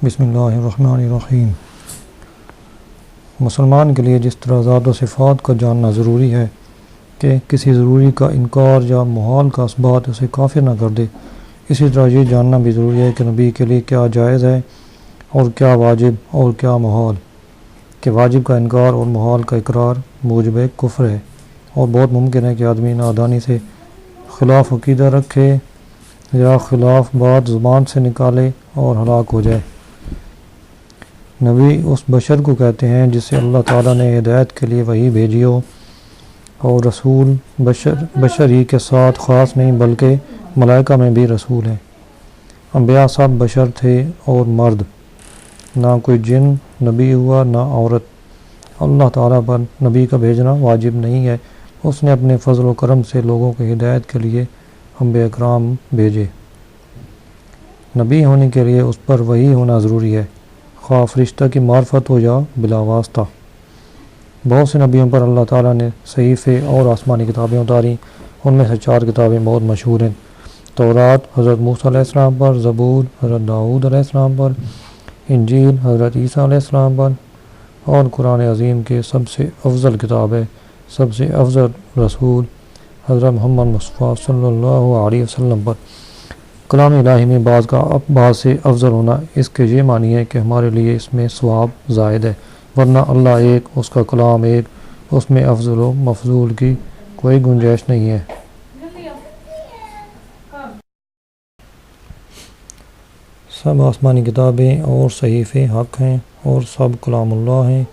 بسم اللہ الرحمن الرحیم۔ مسلمان کے لیے جس طرح ذات و صفات کا جاننا ضروری ہے کہ کسی ضروری کا انکار یا محال کا اثبات اسے کافر نہ کر دے، اسی طرح یہ جاننا بھی ضروری ہے کہ نبی کے لیے کیا جائز ہے اور کیا واجب اور کیا محال، کہ واجب کا انکار اور محال کا اقرار موجب کفر ہے، اور بہت ممکن ہے کہ آدمی نادانی سے خلاف عقیدہ رکھے یا خلاف بات زبان سے نکالے اور ہلاک ہو جائے۔ نبی اس بشر کو کہتے ہیں جسے اللہ تعالیٰ نے ہدایت کے لیے وحی بھیجی ہو، اور رسول بشر ہی کے ساتھ خاص نہیں بلکہ ملائکہ میں بھی رسول ہیں۔ انبیاء سب بشر تھے اور مرد، نہ کوئی جن نبی ہوا نہ عورت۔ اللہ تعالیٰ پر نبی کا بھیجنا واجب نہیں ہے، اس نے اپنے فضل و کرم سے لوگوں کی ہدایت کے لیے انبیاء کرام بھیجے۔ نبی ہونے کے لیے اس پر وحی ہونا ضروری ہے، خواہ فرشتہ کی معرفت ہو یا بلا واسطہ۔ بہت سے نبیوں پر اللہ تعالیٰ نے صحیفے اور آسمانی کتابیں اتاری، ان میں سے 4 کتابیں بہت مشہور ہیں: تورات حضرت موسیٰ علیہ السلام پر، زبور حضرت داؤد علیہ السلام پر، انجیل حضرت عیسیٰ علیہ السلام پر، اور قرآن عظیم کے سب سے افضل کتاب ہے، سب سے افضل رسول حضرت محمد مصطفیٰ صلی اللہ علیہ وسلم پر۔ کلام الہی میں بعض کا بعض سے افضل ہونا اس کے یہ معنی ہے کہ ہمارے لیے اس میں ثواب زائد ہے، ورنہ اللہ ایک، اس کا کلام ایک، اس میں افضل و مفضول کی کوئی گنجائش نہیں ہے۔ سب آسمانی کتابیں اور صحیفے حق ہیں اور سب کلام اللہ ہیں،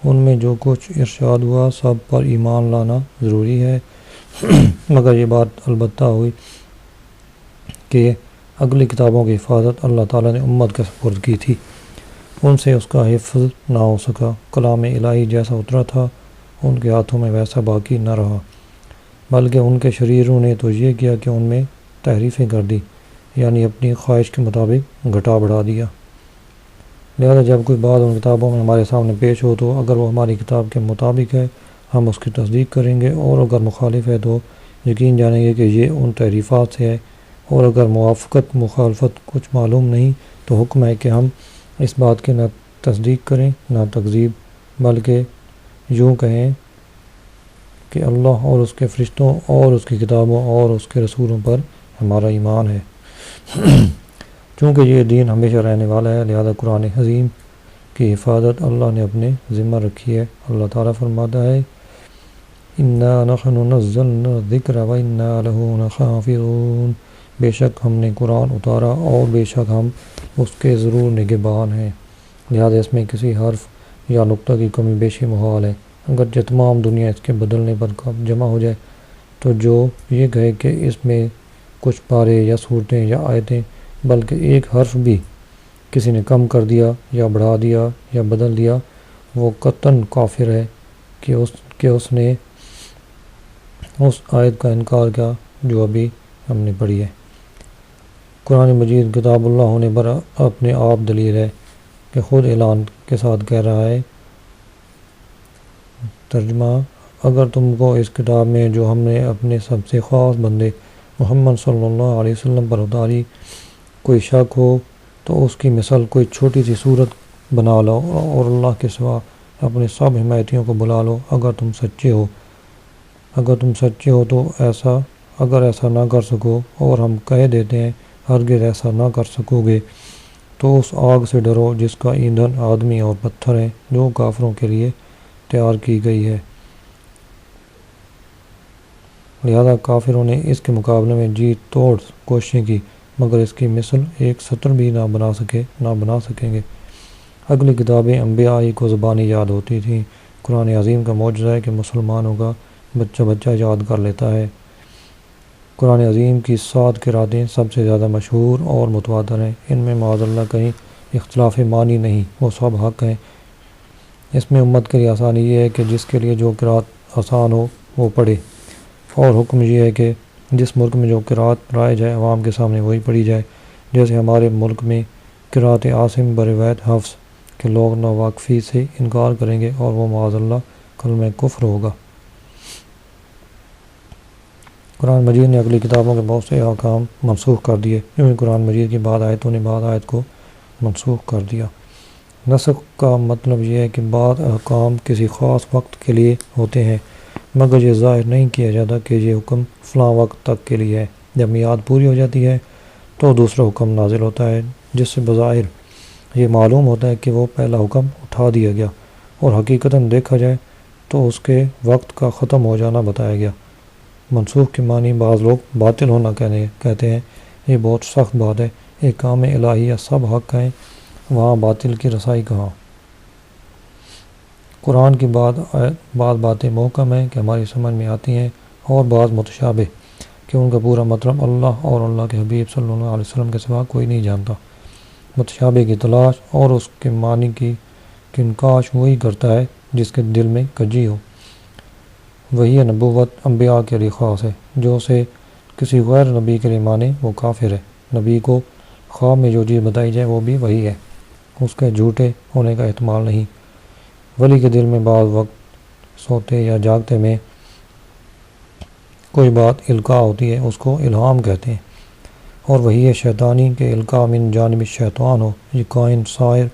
ان میں جو کچھ ارشاد ہوا سب پر ایمان لانا ضروری ہے، مگر یہ بات البتہ ہوئی کہ اگلی کتابوں کی حفاظت اللہ تعالیٰ نے امت کے سپرد کی تھی، ان سے اس کا حفظ نہ ہو سکا۔ کلام الہی جیسا اترا تھا ان کے ہاتھوں میں ویسا باقی نہ رہا، بلکہ ان کے شریروں نے تو یہ کیا کہ ان میں تحریفیں کر دی، یعنی اپنی خواہش کے مطابق گھٹا بڑھا دیا۔ لہذا جب کوئی بات ان کتابوں میں ہمارے سامنے پیش ہو تو اگر وہ ہماری کتاب کے مطابق ہے ہم اس کی تصدیق کریں گے، اور اگر مخالف ہے تو یقین جانیں گے کہ یہ ان تحریفات سے ہے، اور اگر موافقت مخالفت کچھ معلوم نہیں تو حکم ہے کہ ہم اس بات کی نہ تصدیق کریں نہ تکذیب، بلکہ یوں کہیں کہ اللہ اور اس کے فرشتوں اور اس کی کتابوں اور اس کے رسولوں پر ہمارا ایمان ہے۔ چونکہ یہ دین ہمیشہ رہنے والا ہے، لہذا قرآن عظیم کی حفاظت اللہ نے اپنے ذمہ رکھی ہے۔ اللہ تعالیٰ فرماتا ہے: اِنَّا نَحْنُ نَزَّلْنَا الذِّكْرَ وَإِنَّا لَهُ لَحَافِظُونَ، بے شک ہم نے قرآن اتارا اور بے شک ہم اس کے ضرور نگہبان ہیں، لہذا اس میں کسی حرف یا نقطہ کی کمی بیشی محال ہے۔ اگرچہ تمام دنیا اس کے بدلنے پر جمع ہو جائے تو جو یہ کہے کہ اس میں کچھ پارے یا صورتیں یا آیتیں، بلکہ ایک حرف بھی کسی نے کم کر دیا یا بڑھا دیا یا بدل دیا، وہ قطعاً کافر ہے کہ اس نے اس آیت کا انکار کیا جو ابھی ہم نے پڑھی ہے۔ قرآن مجید کتاب اللہ ہونے پر اپنے آپ دلیل ہے کہ خود اعلان کے ساتھ کہہ رہا ہے۔ ترجمہ: اگر تم کو اس کتاب میں جو ہم نے اپنے سب سے خاص بندے محمد صلی اللہ علیہ وسلم پر اتاری کوئی شک ہو تو اس کی مثل کوئی چھوٹی سی صورت بنا لو اور اللہ کے سوا اپنے سب حمایتیوں کو بلا لو اگر تم سچے ہو تو اگر ایسا نہ کر سکو، اور ہم کہہ دیتے ہیں ہرگز ایسا نہ کر سکو گے، تو اس آگ سے ڈرو جس کا ایندھن آدمی اور پتھر ہے، جو کافروں کے لیے تیار کی گئی ہے۔ لہذا کافروں نے اس کے مقابلے میں جی توڑ کوششیں کی، مگر اس کی مثل ایک سطر بھی نہ بنا سکیں گے۔ اگلی کتابیں انبیاء ہی کو زبانی یاد ہوتی تھیں، قرآن عظیم کا معجزہ ہے کہ مسلمانوں کا بچہ یاد کر لیتا ہے۔ قرآن عظیم کی 7 قراتیں سب سے زیادہ مشہور اور متواتر ہیں، ان میں معاذ اللہ کہیں اختلاف معنی نہیں، وہ سب حق ہیں۔ اس میں امت کے لیے آسانی یہ ہے کہ جس کے لیے جو قرات آسان ہو وہ پڑھے، اور حکم یہ ہے کہ جس ملک میں جو قرات رائج ہے عوام کے سامنے وہی پڑھی جائے، جیسے ہمارے ملک میں قرات عاصم بروایت حفص کہ لوگ ناواقفی سے انکار کریں گے اور وہ معاذ اللہ کلمہ کفر ہوگا۔ قرآن مجید نے اگلی کتابوں کے بہت سے احکام منسوخ کر دیے، کیونکہ قرآن مجید کی بعض آیتوں نے بعض آیت کو منسوخ کر دیا۔ نسخ کا مطلب یہ ہے کہ بعض احکام کسی خاص وقت کے لیے ہوتے ہیں، مگر یہ ظاہر نہیں کیا جاتا کہ یہ حکم فلاں وقت تک کے لیے ہے۔ جب میعاد پوری ہو جاتی ہے تو دوسرا حکم نازل ہوتا ہے، جس سے بظاہر یہ معلوم ہوتا ہے کہ وہ پہلا حکم اٹھا دیا گیا، اور حقیقتاً دیکھا جائے تو اس کے وقت کا ختم ہو جانا بتایا گیا۔ منسوخ کے معنی بعض لوگ باطل ہونا کہتے ہیں۔ یہ بہت سخت بات ہے۔ احکام الہیہ سب حق ہیں، وہاں باطل کی رسائی کہاں؟ قرآن کی بعض باتیں محکم ہیں کہ ہماری سمجھ میں آتی ہیں، اور بعض متشابہ کہ ان کا پورا مطلب اللہ اور اللہ کے حبیب صلی اللہ علیہ وسلم کے سوا کوئی نہیں جانتا۔ متشابہ کی تلاش اور اس کے معنی کی کنکاش وہی کرتا ہے جس کے دل میں کجی ہو۔ وہی نبوت انبیاء کے لیے خاص ہے، جو اسے کسی غیر نبی کے لیے مانے وہ کافر ہے۔ نبی کو خواب میں جو چیز بتائی جائے وہ بھی وہی ہے، اس کے جھوٹے ہونے کا احتمال نہیں۔ ولی کے دل میں بعض وقت سوتے یا جاگتے میں کوئی بات القاء ہوتی ہے، اس کو الہام کہتے ہیں، اور وہی ہے شیطانی کہ القاء من جانب شیطان ہو، یہ کائن، سائر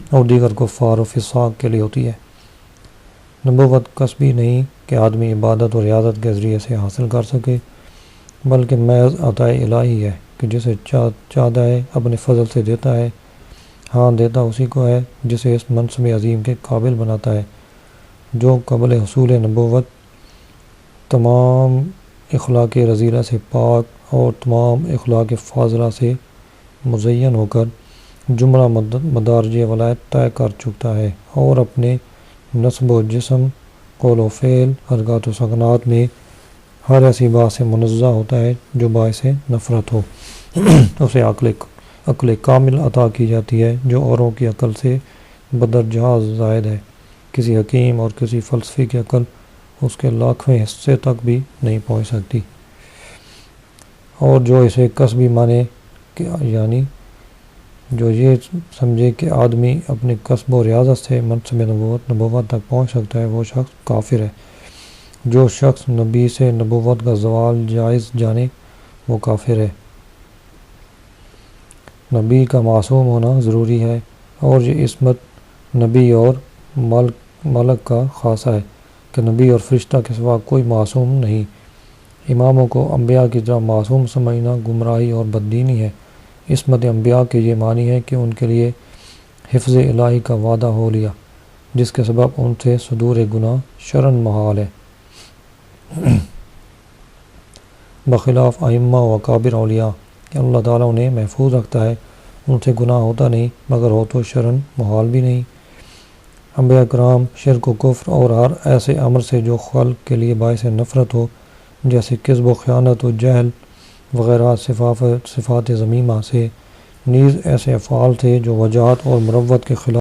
اور دیگر کفار و فساق کے لیے ہوتی ہے۔ نبوت کسبی نہیں کہ آدمی عبادت اور ریاضت کے ذریعے سے حاصل کر سکے، بلکہ محض عطا الہی ہے کہ جسے چاہتا ہے اپنے فضل سے دیتا ہے۔ ہاں، دیتا اسی کو ہے جسے اس منصب عظیم کے قابل بناتا ہے، جو قبل حصول نبوت تمام اخلاق رذیلہ سے پاک اور تمام اخلاق فاضلہ سے مزین ہو کر جملہ مدارج ولایت طے کر چکتا ہے، اور اپنے نسب و جسم، قول و فعل، حرکات و سکنات میں ہر ایسی بات سے منزہ ہوتا ہے جو باعث نفرت ہو۔ اسے عقل کامل عطا کی جاتی ہے جو اوروں کی عقل سے بدرجہ زائد ہے۔ کسی حکیم اور کسی فلسفی کی عقل اس کے لاکھویں حصے تک بھی نہیں پہنچ سکتی، اور جو اسے کسبی مانے کہ یعنی جو یہ سمجھے کہ آدمی اپنے کسب و ریاضت سے منصب نبوت تک پہنچ سکتا ہے، وہ شخص کافر ہے۔ جو شخص نبی سے نبوت کا زوال جائز جانے وہ کافر ہے۔ نبی کا معصوم ہونا ضروری ہے، اور یہ عصمت نبی اور ملک کا خاصہ ہے کہ نبی اور فرشتہ کے سوا کوئی معصوم نہیں۔ اماموں کو انبیاء کی طرح معصوم سمجھنا گمراہی اور بددینی ہے۔ عصمت انبیاء کے یہ معنی ہے کہ ان کے لیے حفظ الہی کا وعدہ ہو لیا، جس کے سبب ان سے صدور گناہ شرعاً محال ہے، بخلاف ائمہ و اکابر اولیاء کہ اللہ تعالیٰ انہیں محفوظ رکھتا ہے، ان سے گناہ ہوتا نہیں، مگر ہو تو شرعاً محال بھی نہیں۔ انبیاء کرام شرک و کفر اور ہر ایسے امر سے جو خلق کے لیے باعث نفرت ہو، جیسے کذب و خیانت و جہل وغیرہ صفات ذمیمہ سے، نیز ایسے افعال تھے جو وجاہت اور مروت کے خلاف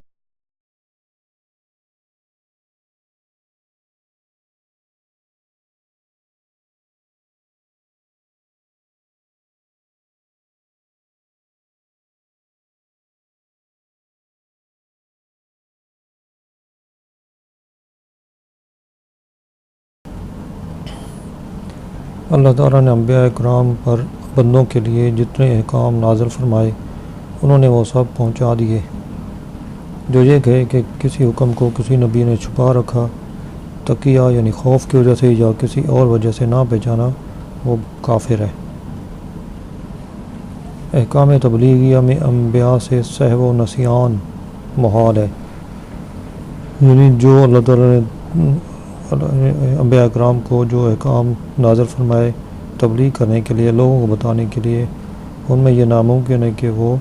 اللہ تعالیٰ نے انبیاء کرام پر بندوں کے لیے جتنے احکام نازل فرمائے انہوں نے وہ سب پہنچا دیے۔ جو یہ کہے کہ کسی حکم کو کسی نبی نے چھپا رکھا، تقیہ یعنی خوف کی وجہ سے یا کسی اور وجہ سے نہ پہچانا، وہ کافر ہے۔ احکام تبلیغیہ میں انبیاء سے سہو و نسیان محال ہے، یعنی جو اللہ تعالیٰ نے انبیاء کرام کو جو احکام نازل فرمائے تبلیغ کرنے کے لیے، لوگوں کو بتانے کے لیے، ان میں یہ ناممکن ہے کہ وہ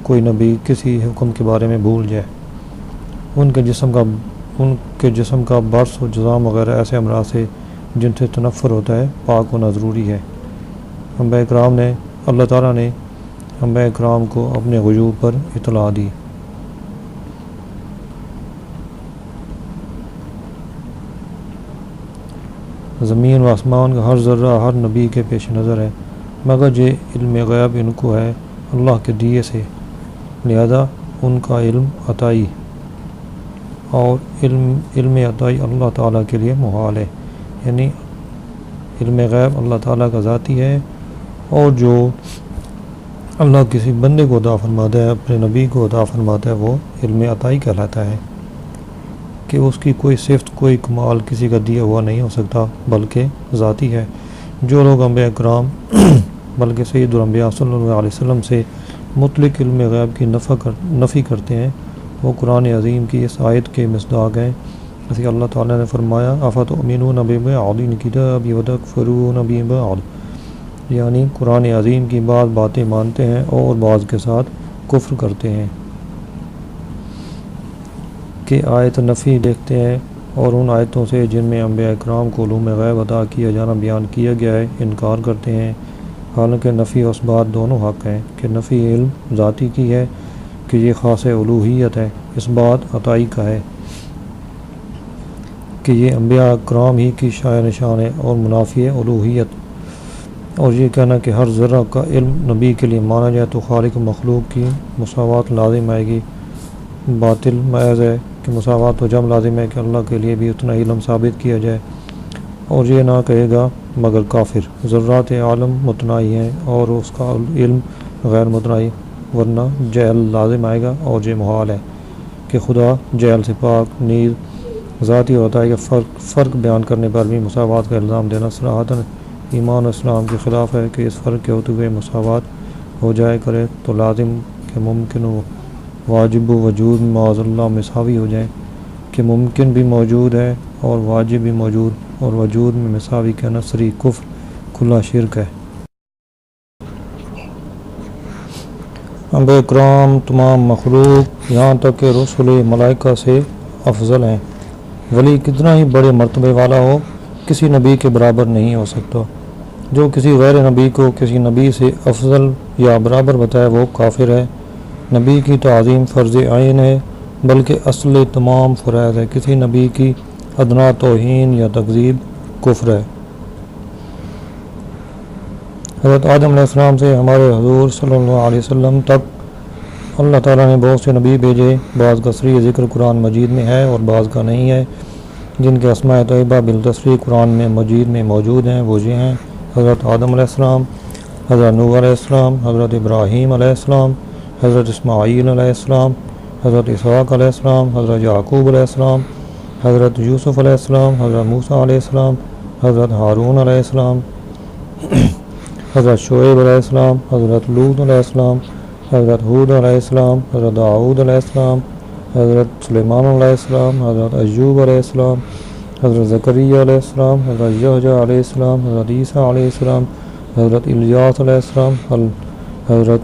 کوئی نبی کسی حکم کے بارے میں بھول جائے۔ ان کے جسم کا برس و جذام وغیرہ ایسے امراض سے جن سے تنفر ہوتا ہے پاک ہونا ضروری ہے۔ اللہ تعالیٰ نے انبیاء کرام کو اپنے غیوب پر اطلاع دی۔ زمین و آسمان کا ہر ذرہ ہر نبی کے پیش نظر ہے، مگر یہ علم غیب ان کو ہے اللہ کے دیے سے، لہذا ان کا علم عطائی اور علم عطائی اللہ تعالیٰ کے لیے محال ہے، یعنی علم غیب اللہ تعالیٰ کا ذاتی ہے، اور جو اللہ کسی بندے کو عطا فرماتا ہے، اپنے نبی کو عطا فرماتا ہے، وہ علم عطائی کہلاتا ہے کہ اس کی کوئی صفت، کوئی کمال کسی کا دیا ہوا نہیں ہو سکتا، بلکہ ذاتی ہے۔ جو لوگ انبیاء کرام بلکہ سید الانبیاء صلی اللہ علیہ وسلم سے مطلق علم غیب کی نفی کرتے ہیں، وہ قرآن عظیم کی اس آیت کے مصداق ہیں۔ جیسے اللہ تعالیٰ نے فرمایا افتؤمنون ببعض الکتاب وتکفرون ببعض، یعنی قرآن عظیم کی بعض باتیں مانتے ہیں اور بعض کے ساتھ کفر کرتے ہیں کہ آیت نفی دیکھتے ہیں اور ان آیتوں سے جن میں انبیاء کرام کو علوم غیب عطا کیا جانا بیان کیا گیا ہے انکار کرتے ہیں، حالانکہ نفی و اثبات دونوں حق ہیں کہ نفی علم ذاتی کی ہے کہ یہ خاص الوہیت ہے، اس بات عطائی کا ہے کہ یہ انبیاء کرام ہی کی شایع نشان ہے، اور منافی الوہیت اور یہ کہنا کہ ہر ذرہ کا علم نبی کے لیے مانا جائے تو خالق و مخلوق کی مساوات لازم آئے گی، باطل محض ہے کہ مساوات تو جب لازم ہے کہ اللہ کے لیے بھی اتنا علم ثابت کیا جائے، اور یہ نہ کہے گا مگر کافر۔ ذرات عالم متناہی ہیں اور اس کا علم غیر متناہی، ورنہ جہل لازم آئے گا، اور یہ محال ہے کہ خدا جہل سے پاک۔ نیز ذاتی اور عطائی کا فرق بیان کرنے پر بھی مساوات کا الزام دینا صراحتاً ایمان و اسلام کے خلاف ہے کہ اس فرق کے ہوتے ہوئے مساوات ہو جائے کرے تو لازم کہ ممکن و واجب و وجود معاذ اللہ مساوی ہو جائیں، کہ ممکن بھی موجود ہے اور واجب بھی موجود، اور وجود میں مساوی کہنا صریح کفر، کھلا شرک ہے۔ انبیاء کرام تمام مخلوق یہاں تک کہ رسول ملائکہ سے افضل ہیں۔ ولی کتنا ہی بڑے مرتبے والا ہو کسی نبی کے برابر نہیں ہو سکتا۔ جو کسی غیر نبی کو کسی نبی سے افضل یا برابر بتائے وہ کافر ہے۔ نبی کی تعظیم فرض عین ہے، بلکہ اصل تمام فرائض ہے۔ کسی نبی کی ادنا توہین یا تکذیب کفر ہے۔ حضرت آدم علیہ السلام سے ہمارے حضور صلی اللہ علیہ وسلم تک اللہ تعالیٰ نے بہت سے نبی بھیجے، بعض کا صریح ذکر قرآن مجید میں ہے اور بعض کا نہیں ہے، جن کے اسماء طیبہ بالتصریح قرآن میں مجید میں موجود ہیں۔ وہ یہ ہیں: حضرت آدم علیہ السلام، حضرت نوح علیہ السلام، حضرت ابراہیم علیہ السلام، حضرت اسماعیل علیہ السلام، حضرت اسحاق علیہ السلام، حضرت یعقوب علیہ السلام، حضرت یوسف علیہ السلام، حضرت موسیٰ علیہ السلام، حضرت ہارون علیہ السلام، حضرت شعیب علیہ السلام، حضرت لوط علیہ السلام، حضرت ہود علیہ السلام، حضرت داؤد علیہ السلام، حضرت سلیمان علیہ السلام، حضرت ایوب علیہ السلام، حضرت زکریا علیہ السلام، حضرت یحییٰ علیہ السلام، حضرت عیسیٰ علیہ السلام، حضرت الیاس علیہ السلام، حضرت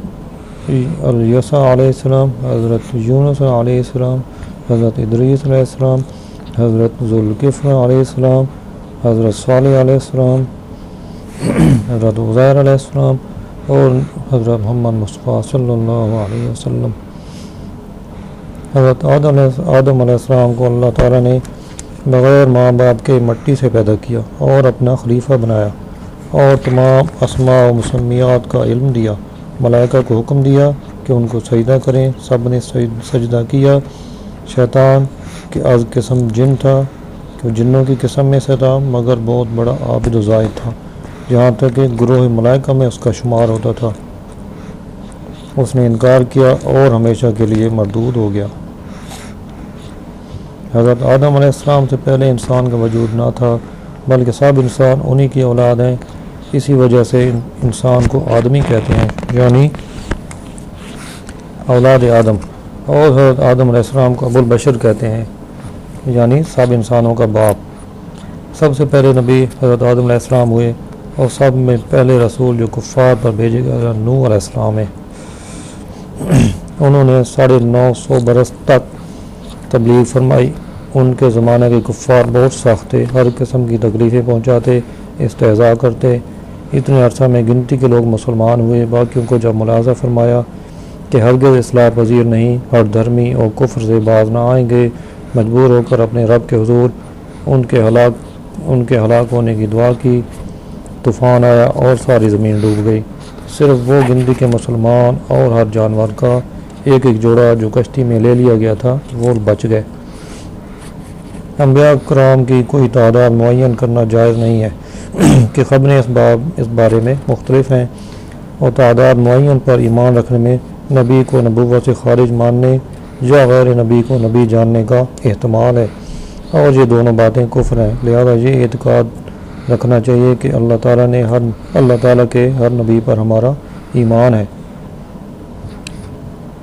الیسع علیہ السلام، حضرت یونس علیہ السلام، حضرت ادریس علیہ السلام، حضرت ذوالکفل علیہ السلام، حضرت صالح علیہ السلام، حضرت عزیر علیہ السلام، اور حضرت محمد مصطفیٰ صلی اللہ علیہ وسلم۔ حضرت آدم علیہ السلام کو اللہ تعالیٰ نے بغیر ماں باپ کے مٹی سے پیدا کیا اور اپنا خلیفہ بنایا، اور تمام اسماء و مسمیات کا علم دیا۔ ملائکہ کو حکم دیا کہ ان کو سجدہ کریں، سب نے سجدہ کیا۔ شیطان کہ از قسم جن تھا، کہ جنوں کی قسم میں سے تھا، مگر بہت بڑا عابد و زاہد تھا، جہاں تک کہ گروہ ملائکہ میں اس کا شمار ہوتا تھا۔ اس نے انکار کیا اور ہمیشہ کے لیے مردود ہو گیا۔ حضرت آدم علیہ السلام سے پہلے انسان کا وجود نہ تھا، بلکہ سب انسان انہی کی اولاد ہیں، اسی وجہ سے انسان کو آدمی کہتے ہیں، یعنی اولاد آدم، اور حضرت آدم علیہ السلام کو ابو البشر کہتے ہیں، یعنی سب انسانوں کا باپ۔ سب سے پہلے نبی حضرت آدم علیہ السلام ہوئے، اور سب میں پہلے رسول جو کفار پر بھیجے گئے حضرت نوح علیہ السلام ہیں۔ انہوں نے 950 برس تک تبلیغ فرمائی۔ ان کے زمانے کے کفار بہت سخت تھے، ہر قسم کی تکلیفیں پہنچاتے، استہزاء کرتے۔ اتنے عرصہ میں گنتی کے لوگ مسلمان ہوئے، باقیوں کو جب ملاحظہ فرمایا کہ ہرگز اصلاح پذیر نہیں، ہر دھرمی اور کفر سے باز نہ آئیں گے، مجبور ہو کر اپنے رب کے حضور ان کے ہلاک ہونے کی دعا کی۔ طوفان آیا اور ساری زمین ڈوب گئی، صرف وہ گنتی کے مسلمان اور ہر جانور کا ایک ایک جوڑا جو کشتی میں لے لیا گیا تھا وہ بچ گئے۔ انبیاء کرام کی کوئی تعداد معین کرنا جائز نہیں ہے کہ خبریں اس بارے میں مختلف ہیں۔ اور تعداد معین پر ایمان رکھنے میں نبی کو نبوت سے خارج ماننے یا غیر نبی کو نبی جاننے کا احتمال ہے، اور یہ دونوں باتیں کفر ہیں۔ لہذا یہ اعتقاد رکھنا چاہیے کہ اللہ تعالیٰ کے ہر نبی پر ہمارا ایمان ہے۔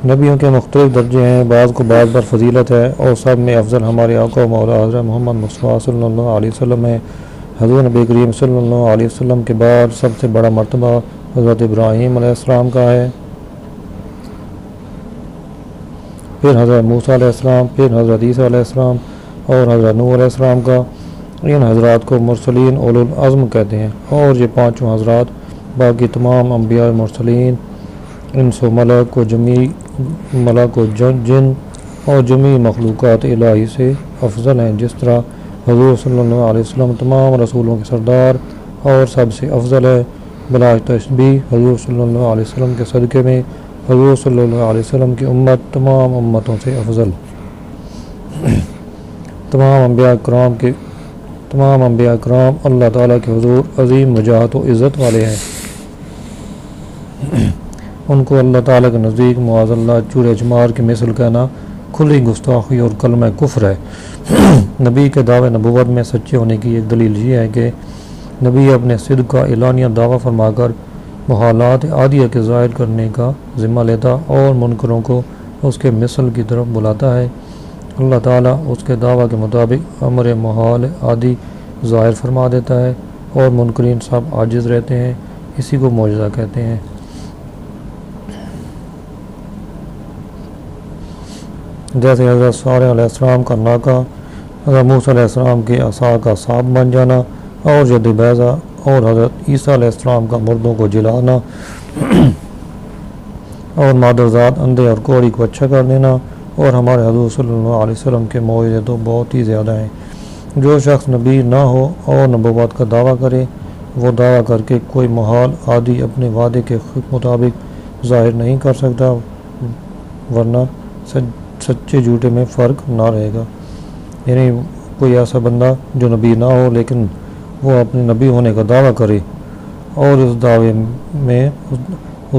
نبیوں کے مختلف درجے ہیں، بعض کو بعض پر فضیلت ہے، اور سب میں افضل ہمارے آقا و مولا حضرت محمد مصطفیٰ صلی اللہ علیہ وسلم ہے۔ حضور نبی کریم صلی اللہ علیہ وسلم کے بعد سب سے بڑا مرتبہ حضرت ابراہیم علیہ السلام کا ہے، پھر حضرت موسیٰ علیہ السلام، پھر حضرت عیسیٰ علیہ السلام اور حضرت نوح علیہ السلام کا۔ ان حضرات کو مرسلین اولو العزم کہتے ہیں، اور یہ پانچوں حضرات باقی تمام انبیاء مرسلین، انس و ملک و جن اور جمیع مخلوقات الہی سے افضل ہیں، جس طرح حضور صلی اللہ علیہ وسلم تمام رسولوں کے سردار اور سب سے افضل ہے۔ بلا تشبیہ حضور صلی اللہ علیہ وسلم کے صدقے میں حضور صلی اللہ علیہ وسلم کی امت تمام امتوں سے افضل۔ تمام انبیاء کرام اللہ تعالیٰ کے حضور عظیم وجاہت و عزت والے ہیں، ان کو اللہ تعالیٰ کے نزدیک معاذ اللہ چوڑے چمار کی مثل کہنا کھلی گستاخی اور کلمہ کفر ہے۔ نبی کے دعوے نبوت میں سچے ہونے کی ایک دلیل یہ ہے کہ نبی اپنے صدق کا اعلانیہ دعویٰ فرما کر محالات عادیہ کے ظاہر کرنے کا ذمہ لیتا اور منکروں کو اس کے مثل کی طرف بلاتا ہے۔ اللہ تعالیٰ اس کے دعویٰ کے مطابق امر محال عادی ظاہر فرما دیتا ہے، اور منکرین سب عاجز رہتے ہیں، اسی کو معجزہ کہتے ہیں۔ جیسے حضرت صالح علیہ السلام کا ناکہ حضرت موسیٰ علیہ السلام کے عصا کا سانپ بن جانا، اور جد بیضہ اور حضرت عیسیٰ علیہ السلام کا مردوں کو جلانا، اور مادرزاد اندھے اور کوڑی کو اچھا کر دینا، اور ہمارے حضور صلی اللہ علیہ وسلم کے معجزے تو بہت ہی زیادہ ہیں۔ جو شخص نبی نہ ہو اور نبوت کا دعویٰ کرے، وہ دعویٰ کر کے کوئی محال عادی اپنے وعدے کے مطابق ظاہر نہیں کر سکتا، ورنہ سچے جھوٹے میں فرق نہ رہے گا۔ یعنی کوئی ایسا بندہ جو نبی نہ ہو لیکن وہ اپنے نبی ہونے کا دعویٰ کرے، اور اس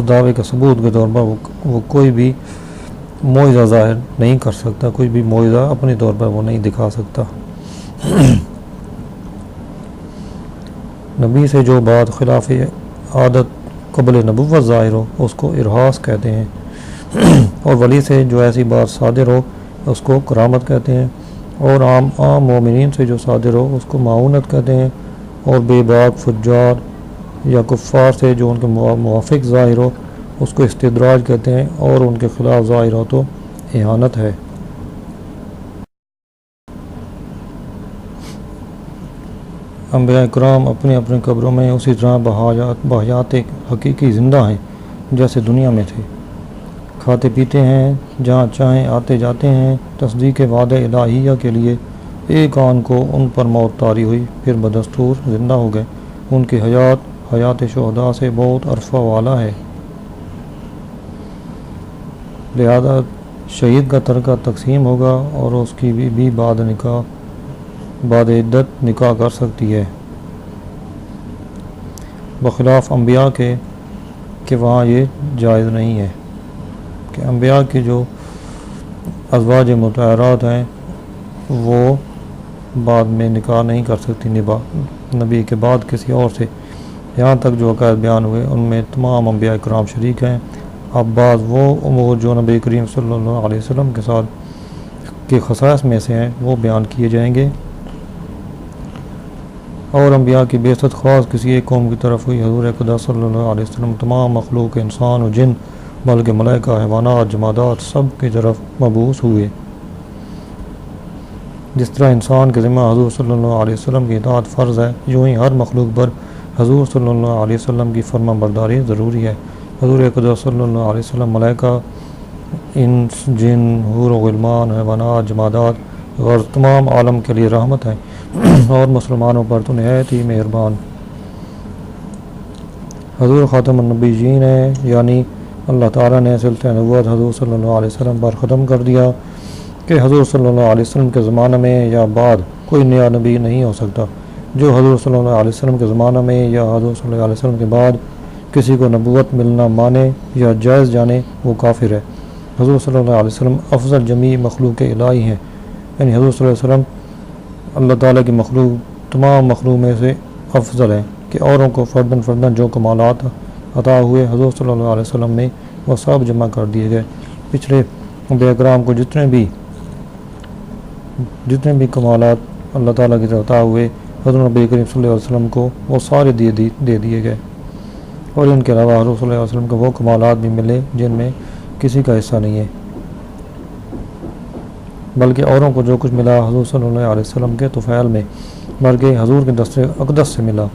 دعوے کے ثبوت کے طور پر وہ کوئی بھی معجزہ ظاہر نہیں کر سکتا، کوئی بھی معجزہ اپنے طور پر وہ نہیں دکھا سکتا۔ نبی سے جو بات خلاف عادت قبل نبوت ظاہر ہو اس کو ارہاس کہتے ہیں، اور ولی سے جو ایسی بات صادر ہو اس کو کرامت کہتے ہیں، اور عام مومنین سے جو صادر ہو اس کو معاونت کہتے ہیں، اور بے باک فجار یا کفار سے جو ان کے موافق ظاہر ہو اس کو استدراج کہتے ہیں، اور ان کے خلاف ظاہر ہو تو اہانت ہے۔ انبیاء کرام اپنے اپنے قبروں میں اسی طرح بحیات حقیقی زندہ ہیں جیسے دنیا میں تھے، کھاتے پیتے ہیں، جہاں چاہیں آتے جاتے ہیں۔ تصدیق وعدہ الہیہ کے لیے ایک آن کو ان پر موت طاری ہوئی، پھر بدستور زندہ ہو گئے۔ ان کی حیات شہداء سے بہت عرفہ والا ہے، لہذا شہید کا ترکہ تقسیم ہوگا، اور اس کی بھی بعد عدت نکاح کر سکتی ہے، بخلاف انبیاء کے کہ وہاں یہ جائز نہیں ہے کہ انبیاء کی جو ازواج مطہرات ہیں وہ بعد میں نکاح نہیں کر سکتی نبی کے بعد کسی اور سے۔ یہاں تک جو عقائد بیان ہوئے ان میں تمام انبیاء کرام شریک ہیں۔ اب بعض وہ امور جو نبی کریم صلی اللہ علیہ وسلم کے ساتھ کے خصائص میں سے ہیں وہ بیان کیے جائیں گے۔ اور انبیاء کی بعثت خاص کسی ایک قوم کی طرف ہوئی۔ حضور اقدس صلی اللہ علیہ وسلم تمام مخلوق انسان و جن بلکہ ملائکہ، حیوانات، جمادات سب کی طرف مبعوث ہوئے۔ جس طرح انسان کے ذمہ حضور صلی اللہ علیہ وسلم کی اطاعت فرض ہے، یوں ہی ہر مخلوق پر حضور صلی اللہ علیہ وسلم کی فرما برداری ضروری ہے۔ حضور اقدس صلی اللہ علیہ وسلم ملائکہ، انس، جن، حور و غلمان، حیوانات، جمادات اور تمام عالم کے لیے رحمت ہیں، اور مسلمانوں پر تو نہایت ہی مہربان۔ حضور خاتم النبیین ہے، یعنی اللہ تعالیٰ نے سلسلہ نبوت حضور صلی اللہ علیہ وسلم پر ختم کر دیا کہ حضور صلی اللہ علیہ وسلم کے زمانہ میں یا بعد کوئی نیا نبی نہیں ہو سکتا۔ جو حضور صلی اللہ علیہ وسلم کے زمانہ میں یا حضور صلی اللہ علیہ وسلم کے بعد کسی کو نبوت ملنا مانے یا جائز جانے وہ کافر ہے۔ حضور صلی اللہ علیہ وسلم افضل جمیع مخلوق الہی ہیں، یعنی حضور صلی اللہ علیہ وسلم اللہ تعالیٰ کی مخلوق تمام مخلوق میں سے افضل ہیں کہ اوروں کو فردن فردن جو کمالات عطا ہوئے حضور صلی اللہ علیہ وسلم میں وہ سب جمع کر دیے گئے۔ پچھلے انبیاء کرام کو جتنے بھی کمالات اللہ تعالیٰ کی طرف عطا ہوئے حضرت نبی کریم صلی اللہ علیہ وسلم کو وہ سارے دے دیے گئے، اور ان کے علاوہ حضور صلی اللہ علیہ وسلم کو وہ کمالات بھی ملے جن میں کسی کا حصہ نہیں ہے، بلکہ اوروں کو جو کچھ ملا حضور صلی اللہ علیہ وسلم کے طفیل میں بلکہ حضور کے دست اقدس سے ملا،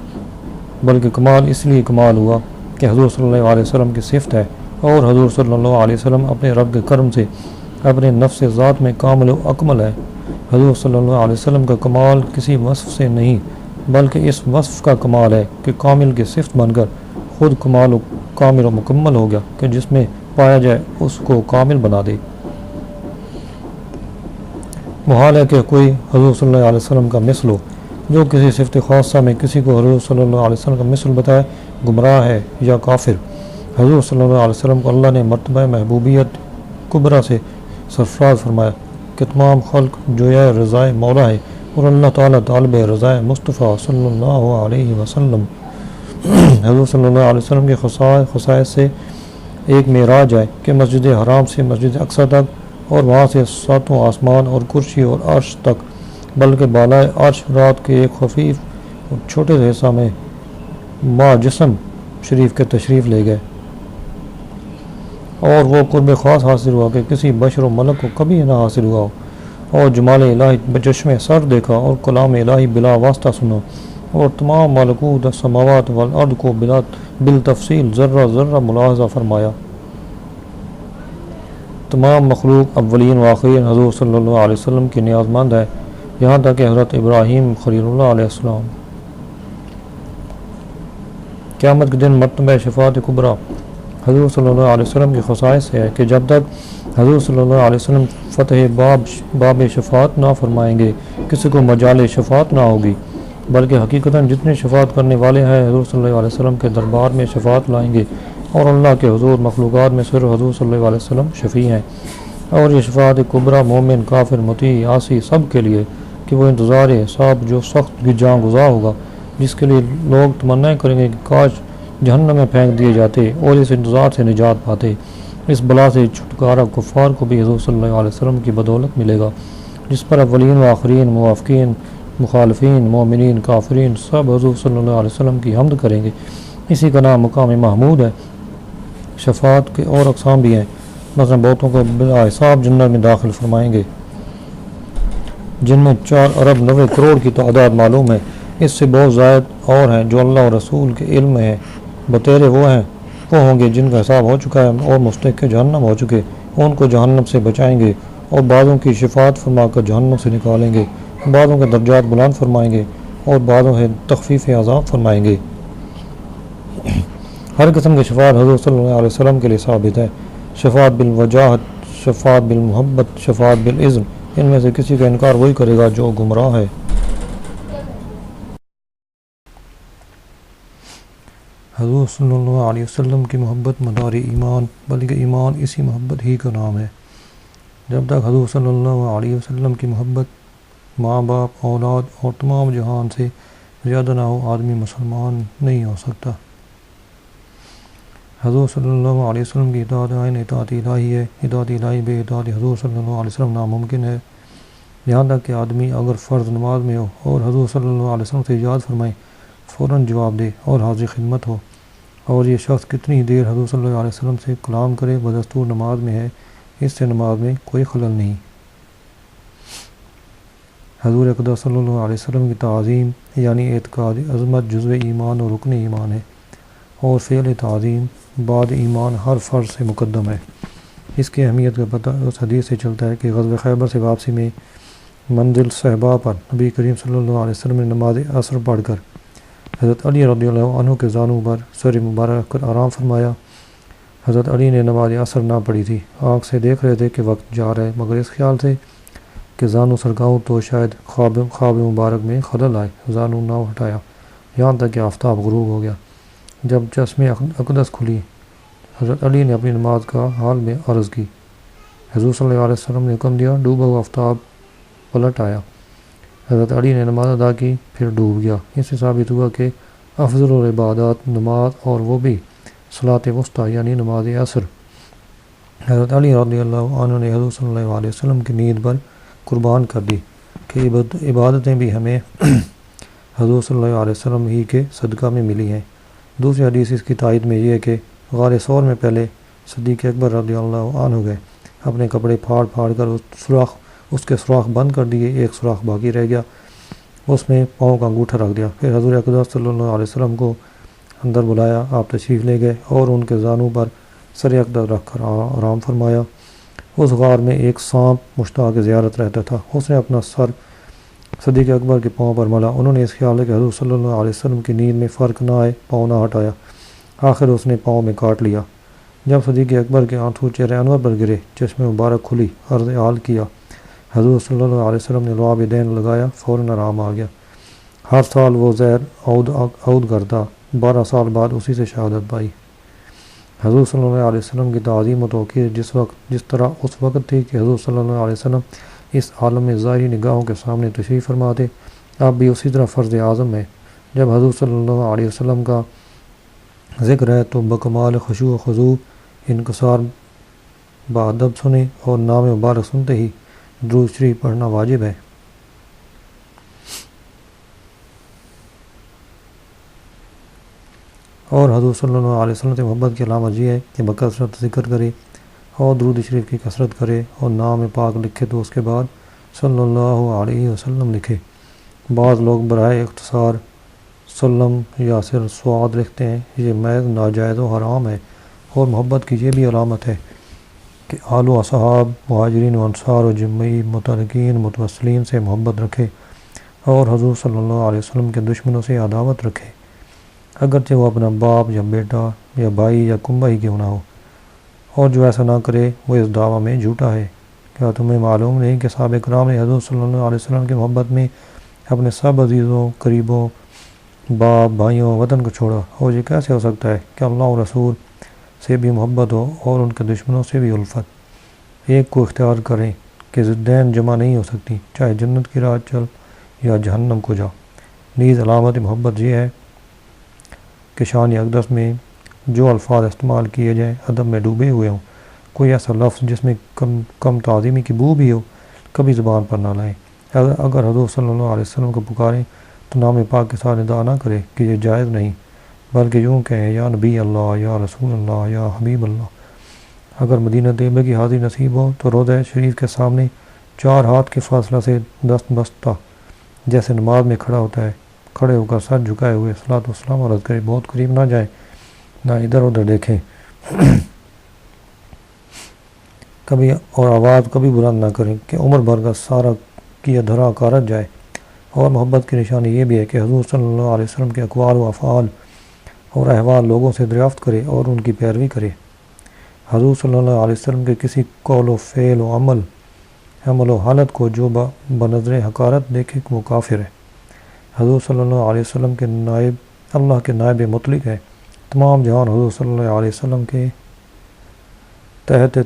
بلکہ کمال اس لیے کمال ہوا کہ حضور صلی اللہ علیہ وسلم کی صفت ہے، اور حضور صلی اللہ علیہ وسلم اپنے رب کے کرم سے اپنے نفس ذات میں کامل و اکمل ہے۔ حضور صلی اللہ علیہ وسلم کا کمال کسی وصف سے نہیں بلکہ اس وصف کا کمال ہے کہ کامل کی صفت بن کر خود کامل و مکمل ہو گیا کہ جس میں پایا جائے اس کو کامل بنا دے۔ محال ہے کہ کوئی حضور صلی اللہ علیہ وسلم کا مثل ہو، جو کسی صفت خاصہ میں کسی کو حضور صلی اللہ علیہ وسلم کا مثل بتائے گمراہ ہے یا کافر۔ حضور صلی اللہ علیہ وسلم کو اللہ نے مرتبہ محبوبیت کبریٰ سے سرفراز فرمایا کہ تمام خلق جویا رضائے مولا ہے، اور اللہ تعالیٰ طالب رضائے مصطفیٰ صلی اللہ علیہ وسلم۔ حضور صلی اللہ علیہ وسلم کے خصائص سے ایک معراج ہے کہ مسجد حرام سے مسجد اقصیٰ تک، اور وہاں سے ساتوں آسمان اور کرسی اور عرش تک، بلکہ بالائے عرش رات کے ایک خفیف اور چھوٹے سے حصہ میں ماں جسم شریف کے تشریف لے گئے، اور وہ قرب خاص حاصل ہوا کہ کسی بشر و ملک کو کبھی نہ حاصل ہوا ہو، اور جمال الہی بچشم سر دیکھا، اور کلام الہی بلا واسطہ سنا، اور تمام ملکوت السماوات والارض کو بالتفصیل ذرہ ذرہ ملاحظہ فرمایا۔ تمام مخلوق اولین و آخرین حضور صلی اللہ علیہ وسلم کی نیاز مند ہے، یہاں تک کہ حضرت ابراہیم خلیل اللہ علیہ السلام۔ قیامت کے دن مرتبہ شفاعت کبریٰ حضور صلی اللہ علیہ وسلم کی خصائص سے ہے کہ جب تک حضور صلی اللہ علیہ وسلم فتح باب شفاعت نہ فرمائیں گے کسی کو مجال شفاعت نہ ہوگی، بلکہ حقیقتاً جتنے شفاعت کرنے والے ہیں حضور صلی اللہ علیہ وسلم کے دربار میں شفاعت لائیں گے، اور اللہ کے حضور مخلوقات میں صرف حضور صلی اللہ علیہ وسلم شفیع ہیں۔ اور یہ شفاعت کبریٰ مومن کافر مطیع عاصی سب کے لیے کہ وہ انتظار حساب جو سخت جاں گزار ہوگا، جس کے لیے لوگ تمنا کریں گے کہ کاش جہنم میں پھینک دیے جاتے اور اس انتظار سے نجات پاتے۔ اس بلا سے چھٹکارا کفار کو بھی حضور صلی اللہ علیہ وسلم کی بدولت ملے گا، جس پر اولین و آخرین موافقین مخالفین مومنین کافرین سب حضور صلی اللہ علیہ وسلم کی حمد کریں گے۔ اسی کا نام مقام محمود ہے۔ شفاعت کے اور اقسام بھی ہیں، مثلا بہتوں کو بلا حساب جنت میں داخل فرمائیں گے، جن میں 4 ارب 90 کروڑ کی تعداد معلوم ہے۔ اس سے بہت زائد اور ہیں جو اللہ اور رسول کے علم میں ہیں، بتیرے وہ ہوں گے جن کا حساب ہو چکا ہے اور مستحق جہنم ہو چکے، ان کو جہنم سے بچائیں گے، اور بعضوں کی شفاعت فرما کر جہنم سے نکالیں گے، بعضوں کے درجات بلند فرمائیں گے، اور بعضوں سے تخفیف عذاب فرمائیں گے۔ ہر قسم کی شفاعت حضور صلی اللہ علیہ وسلم کے لیے ثابت ہے۔ شفاعت بالوجاہت، شفاعت بالمحبت، شفاعت بالاذن، ان میں سے کسی کا انکار وہی کرے گا جو گمراہ ہے۔ حضور صلی اللہ علیہ وسلم کی محبت مدار ایمان، بلکہ ایمان اسی محبت ہی کا نام ہے۔ جب تک حضور صلی اللہ علیہ وسلم کی محبت ماں باپ، اولاد اور تمام جہان سے زیادہ نہ ہو، آدمی مسلمان نہیں ہو سکتا۔ حضور صلی اللہ علیہ وسلم کی اطاعت عین اطاعت الہی ہے۔ اطاعت الہی بے اطاعت حضور صلی اللہ علیہ وسلم ناممکن ہے۔ یہاں تک کہ آدمی اگر فرض نماز میں ہو اور حضور صلی اللہ علیہ وسلم سے یاد فرمائے، فوراً جواب دے اور حاضر خدمت ہو، اور یہ شخص کتنی ہی دیر حضور صلی اللہ علیہ وسلم سے کلام کرے، بدستور نماز میں ہے، اس سے نماز میں کوئی خلل نہیں۔ حضور اقدس صلی اللہ علیہ وسلم کی تعظیم یعنی اعتقاد عظمت جزو ایمان اور رکن ایمان ہے، اور فعل تعظیم بعد ایمان ہر فرض سے مقدم ہے۔ اس کی اہمیت کا پتہ اس حدیث سے چلتا ہے کہ غزوہ خیبر سے واپسی میں منزل صحابہ پر نبی کریم صلی اللہ علیہ وسلم نے نماز عصر پڑھ کر حضرت علی رضی اللہ عنہ کے زانو پر سر مبارک رکھ کر آرام فرمایا۔ حضرت علی نے نماز عصر نہ پڑھی تھی، آنکھ سے دیکھ رہے تھے کہ وقت جا رہا ہے، مگر اس خیال سے کہ زانو سرکاؤں تو شاید خواب مبارک میں خلل آئے، زانو نہ ہٹایا یہاں تک کہ آفتاب غروب ہو گیا۔ جب چشم اقدس کھلی، حضرت علی نے اپنی نماز کا حال میں عرض کی۔ حضور صلی اللہ علیہ وسلم نے حکم دیا، ڈوبا ہوا آفتاب پلٹ آیا۔ حضرت علی نے نماز ادا کی، پھر ڈوب گیا۔ اس سے ثابت ہوا کہ افضل العبادات نماز، اور وہ بھی صلاۃ وسطیٰ یعنی نماز عصر۔ حضرت علی رضی اللہ عنہ نے حضور صلی اللہ علیہ وسلم کی نیند پر قربان کر دی کہ عبادتیں بھی ہمیں حضور صلی اللہ علیہ وسلم ہی کے صدقہ میں ملی ہیں۔ دوسری حدیث اس کی تائید میں یہ ہے کہ غار ثور میں پہلے صدیق اکبر رضی اللہ عنہ گئے، اپنے کپڑے پھاڑ پھاڑ کر اس کے سوراخ بند کر دیے، ایک سوراخ باقی رہ گیا، اس میں پاؤں کا انگوٹھا رکھ دیا۔ پھر حضور اقدس صلی اللہ علیہ وسلم کو اندر بلایا، آپ تشریف لے گئے اور ان کے زانوں پر سر اقدس رکھ کر آرام فرمایا۔ اس غار میں ایک سانپ مشتاق زیارت رہتا تھا، اس نے اپنا سر صدیق اکبر کے پاؤں پر ملا۔ انہوں نے اس خیال ہے کہ حضور صلی اللہ علیہ وسلم کی نیند میں فرق نہ آئے، پاؤں نہ ہٹایا، آخر اس نے پاؤں میں کاٹ لیا۔ جب صدیق اکبر کے آنسو چہرے انور پر گرے، چشم مبارک کھلی، عرض حال کیا، حضور صلی اللہ علیہ وسلم نے لعاب دین لگایا، فوراً آرام آ گیا۔ ہر سال وہ زہر عود کرتا، 12 سال بعد اسی سے شہادت پائی۔ حضور صلی اللہ علیہ وسلم کی تعظیم و توقیر جس طرح اس وقت تھی کہ حضور صلی اللہ علیہ وسلم اس عالم میں ظاہری نگاہوں کے سامنے تشریف فرما تھے، اب بھی اسی طرح فرض اعظم ہے۔ جب حضور صلی اللہ علیہ وسلم کا ذکر ہے تو بکمال خشوع و خضوع انکسار بادب سنیں اور نام مبارک سنتے ہی درود شریف پڑھنا واجب ہے۔ اور حضور صلی اللہ علیہ وسلم سے محبت کی علامت یہ ہے کہ بکثرت ذکر کرے اور درود شریف کی کثرت کرے اور نام پاک لکھے تو اس کے بعد صلی اللہ علیہ وسلم لکھے۔ بعض لوگ برائے اختصار سلم یا صرف سواد لکھتے ہیں، یہ محض ناجائز و حرام ہے۔ اور محبت کی یہ بھی علامت ہے کہ آل و اصحاب، مہاجرین و انصار و جمعی، مترکین، متوسلین سے محبت رکھے اور حضور صلی اللہ علیہ وسلم کے دشمنوں سے عداوت رکھے، اگرچہ وہ اپنا باپ یا بیٹا یا بھائی یا کنبہ ہی کیوں نہ ہو، اور جو ایسا نہ کرے وہ اس دعویٰ میں جھوٹا ہے۔ کیا تمہیں معلوم نہیں کہ صحابہ کرام نے حضور صلی اللہ علیہ وسلم کی محبت میں اپنے سب عزیزوں، قریبوں، باپ، بھائیوں، وطن کو چھوڑا؟ اور یہ کیسے ہو سکتا ہے کہ اللہ اور رسول سے بھی محبت ہو اور ان کے دشمنوں سے بھی الفت؟ ایک کو اختیار کریں کہ ضدین جمع نہیں ہو سکتی، چاہے جنت کی راہ چل یا جہنم کو جا۔ نیز علامت محبت یہ ہے کہ شان اقدس میں جو الفاظ استعمال کیے جائیں ادب میں ڈوبے ہوئے ہوں، کوئی ایسا لفظ جس میں کم تعظیمی کی بو بھی ہو کبھی زبان پر نہ لائیں۔ اگر حضور صلی اللہ علیہ وسلم کو پکاریں تو نام پاک کے ساتھ ندا نہ کرے کہ یہ جائز نہیں، بلکہ یوں کہیں یا نبی اللہ، یا رسول اللہ، یا حبیب اللہ۔ اگر مدینہ طیبہ کی حاضری نصیب ہو تو روضہ شریف کے سامنے 4 ہاتھ کے فاصلہ سے دست بستہ جیسے نماز میں کھڑا ہوتا ہے، کھڑے ہو کر سر جھکائے ہوئے صلاۃ والسلام عرض کرے، بہت قریب نہ جائیں، نہ ادھر ادھر دیکھیں، کبھی اور آواز کبھی بلند نہ کریں کہ عمر بھر کا سارا کیا دھرا کارت جائے۔ اور محبت کی نشانی یہ بھی ہے کہ حضور صلی اللہ علیہ وسلم کے اقوال و افعال اور احوال لوگوں سے دریافت کرے اور ان کی پیروی کرے۔ حضور صلی اللہ علیہ وسلم کے کسی قول و فعل و عمل و حالت کو جو بنظر حقارت دیکھے وہ کافر ہے۔ حضور صلی اللہ علیہ وسلم کے نائب اللہ کے نائب مطلق ہے، تمام جہان حضور صلی اللہ علیہ وسلم کے تحت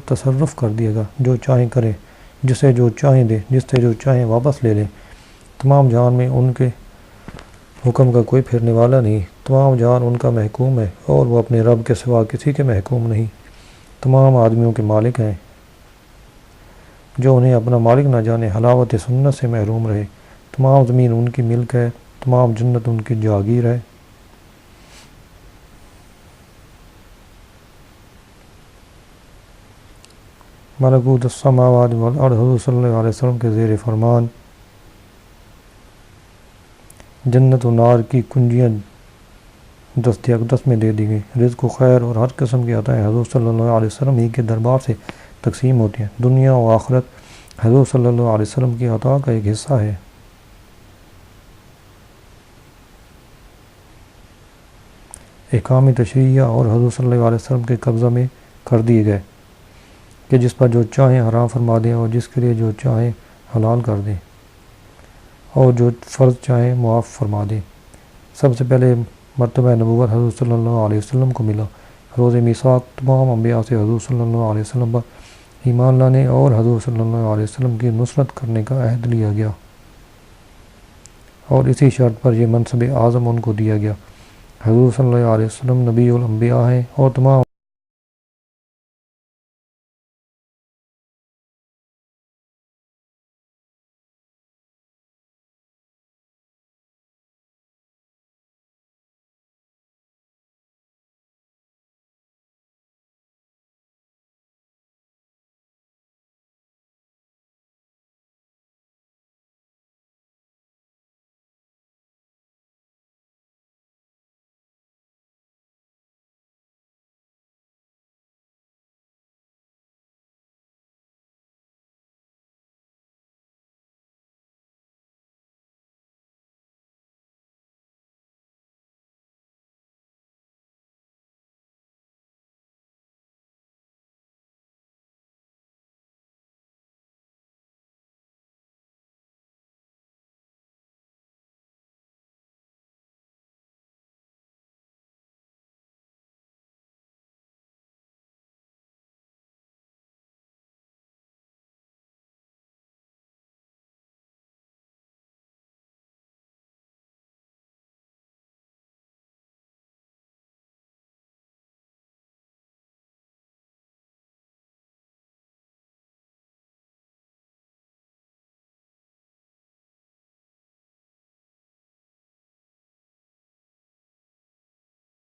تصرف کر دیے گا، جو چاہیں کریں، جسے جو چاہیں دیں، جس سے جو چاہیں واپس لے لیں۔ تمام جہان میں ان کے حکم کا کوئی پھرنے والا نہیں، تمام جہان ان کا محکوم ہے اور وہ اپنے رب کے سوا کسی کے محکوم نہیں۔ تمام آدمیوں کے مالک ہیں، جو انہیں اپنا مالک نہ جانے حلاوت سنت سے محروم رہے۔ تمام زمین ان کی ملک ہے، تمام جنت ان کی جاگیر ہے۔ ملکوت السماوات والارض، حضور صلی اللہ علیہ وسلم کے زیر فرمان جنت و نار کی کنجیاں دست اقدس میں دے دی گئی۔ رزق و خیر اور ہر قسم کی عطائیں حضور صلی اللہ علیہ وسلم ہی کے دربار سے تقسیم ہوتی ہیں۔ دنیا و آخرت حضور صلی اللہ علیہ وسلم کی عطا کا ایک حصہ ہے۔ احکام تشریعہ اور حضور صلی اللہ علیہ وسلم کے قبضہ میں کر دیے گئے کہ جس پر جو چاہیں حرام فرما دیں اور جس کے لیے جو چاہیں حلال کر دیں اور جو فرض چاہیں معاف فرما دیں۔ سب سے پہلے مرتبہ نبوت حضور صلی اللہ علیہ وسلم کو ملا۔ روز میثاق تمام انبیاء سے حضور صلی اللہ علیہ وسلم پر ایمان لانے اور حضور صلی اللہ علیہ وسلم کی نصرت کرنے کا عہد لیا گیا، اور اسی شرط پر یہ منصب اعظم ان کو دیا گیا۔ حضور صلی اللہ علیہ وسلم نبی الانبیاء ہیں اور تمام